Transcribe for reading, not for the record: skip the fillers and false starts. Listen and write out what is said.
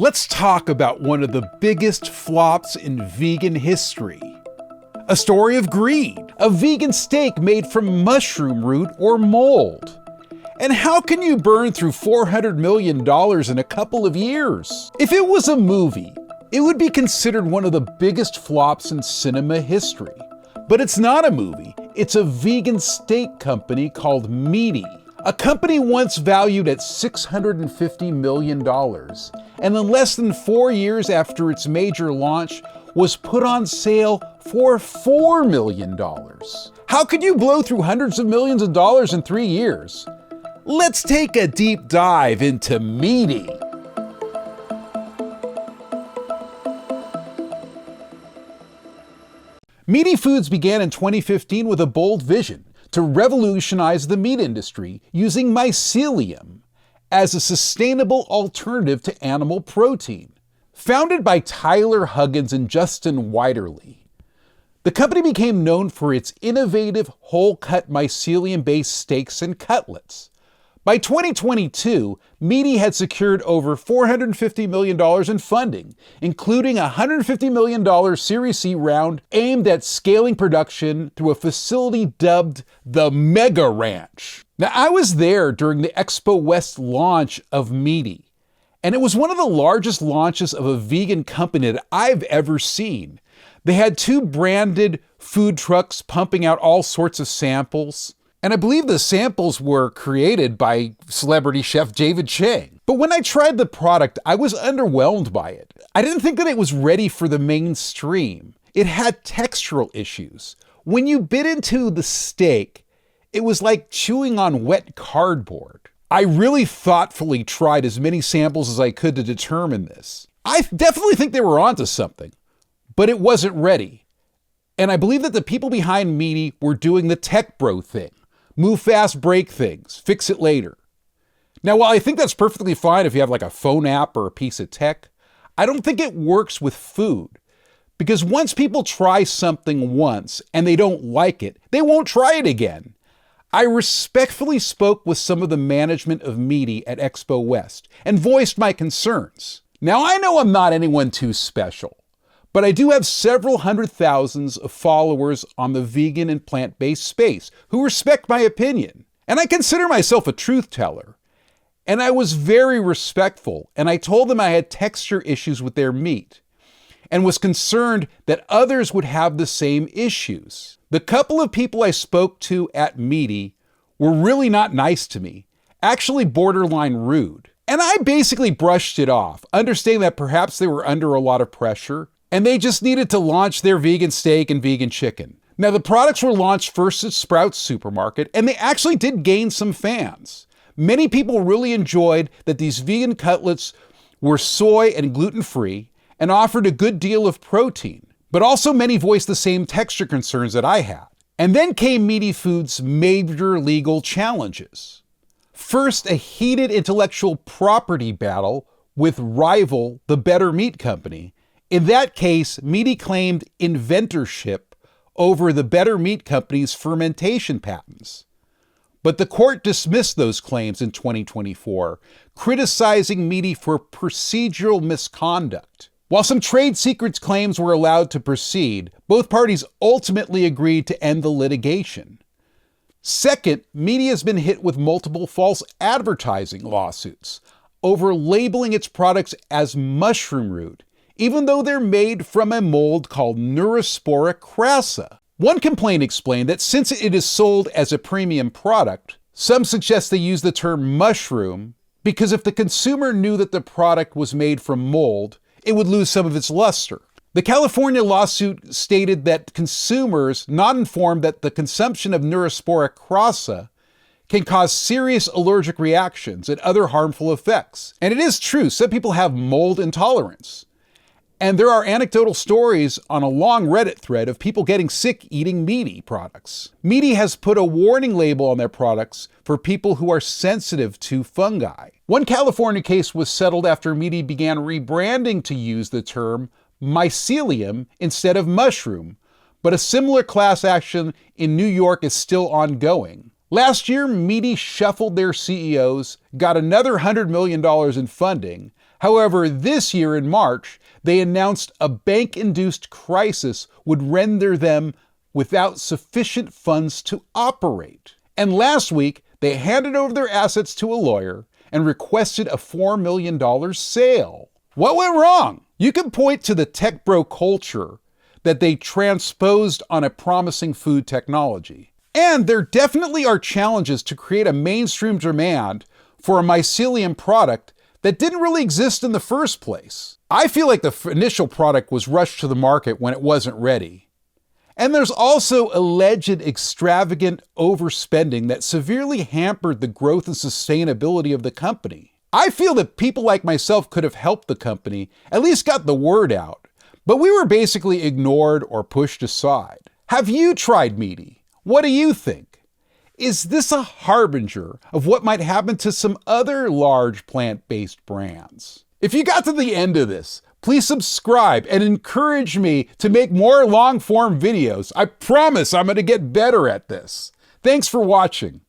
Let's talk about one of the biggest flops in vegan history. A story of greed, a vegan steak made from mushroom root or mold. And how can you burn through $400 million in a couple of years? If it was a movie, it would be considered one of the biggest flops in cinema history. But it's not a movie, it's a vegan steak company called Meati. A company once valued at $650 million, and in less than 4 years after its major launch, was put on sale for $4 million. How could you blow through hundreds of millions of dollars in 3 years? Let's take a deep dive into Meati. Meati Foods began in 2015 with a bold vision to revolutionize the meat industry using mycelium as a sustainable alternative to animal protein. Founded by Tyler Huggins and Justin Weiderly, the company became known for its innovative whole-cut mycelium-based steaks and cutlets. By 2022, Meati had secured over $450 million in funding, including a $150 million Series C round aimed at scaling production through a facility dubbed the Mega Ranch. Now, I was there during the Expo West launch of Meati, and it was one of the largest launches of a vegan company that I've ever seen. They had 2 branded food trucks pumping out all sorts of samples. And I believe the samples were created by celebrity chef David Chang. But when I tried the product, I was underwhelmed by it. I didn't think that it was ready for the mainstream. It had textural issues. When you bit into the steak, it was like chewing on wet cardboard. I really thoughtfully tried as many samples as I could to determine this. I definitely think they were onto something, but it wasn't ready. And I believe that the people behind Meati were doing the tech bro thing. Move fast, break things, fix it later. Now, while I think that's perfectly fine if you have like a phone app or a piece of tech, I don't think it works with food. Because once people try something once and they don't like it, they won't try it again. I respectfully spoke with some of the management of Meati at Expo West and voiced my concerns. Now, I know I'm not anyone too special, but I do have several hundred thousands of followers on the vegan and plant-based space who respect my opinion. And I consider myself a truth teller. And I was very respectful, and I told them I had texture issues with their meat and was concerned that others would have the same issues. The couple of people I spoke to at Meati were really not nice to me, actually borderline rude. And I basically brushed it off, understanding that perhaps they were under a lot of pressure and they just needed to launch their vegan steak and vegan chicken. Now, the products were launched first at Sprouts Supermarket, and they actually did gain some fans. Many people really enjoyed that these vegan cutlets were soy and gluten-free and offered a good deal of protein. But also many voiced the same texture concerns that I had. And then came Meati Foods' major legal challenges. First, a heated intellectual property battle with rival, the Better Meat Company. In that case, Meati claimed inventorship over the Better Meat Company's fermentation patents. But the court dismissed those claims in 2024, criticizing Meati for procedural misconduct. While some trade secrets claims were allowed to proceed, both parties ultimately agreed to end the litigation. Second, Meati has been hit with multiple false advertising lawsuits over labeling its products as mushroom root, even though they're made from a mold called Neurospora crassa. One complaint explained that since it is sold as a premium product, some suggest they use the term mushroom because if the consumer knew that the product was made from mold, it would lose some of its luster. The California lawsuit stated that consumers not informed that the consumption of Neurospora crassa can cause serious allergic reactions and other harmful effects. And it is true, some people have mold intolerance. And there are anecdotal stories on a long Reddit thread of people getting sick eating Meati products. Meati has put a warning label on their products for people who are sensitive to fungi. One California case was settled after Meati began rebranding to use the term mycelium instead of mushroom, but a similar class action in New York is still ongoing. Last year, Meati shuffled their CEOs, got another $100 million in funding. However, this year in March, they announced a bank-induced crisis would render them without sufficient funds to operate. And last week, they handed over their assets to a lawyer and requested a $4 million sale. What went wrong? You can point to the tech bro culture that they transposed on a promising food technology. And there definitely are challenges to create a mainstream demand for a mycelium product that didn't really exist in the first place. I feel like the initial product was rushed to the market when it wasn't ready. And there's also alleged extravagant overspending that severely hampered the growth and sustainability of the company. I feel that people like myself could have helped the company, at least got the word out, but we were basically ignored or pushed aside. Have you tried Meati? What do you think? Is this a harbinger of what might happen to some other large plant-based brands? If you got to the end of this, please subscribe and encourage me to make more long-form videos. I promise I'm going to get better at this. Thanks for watching.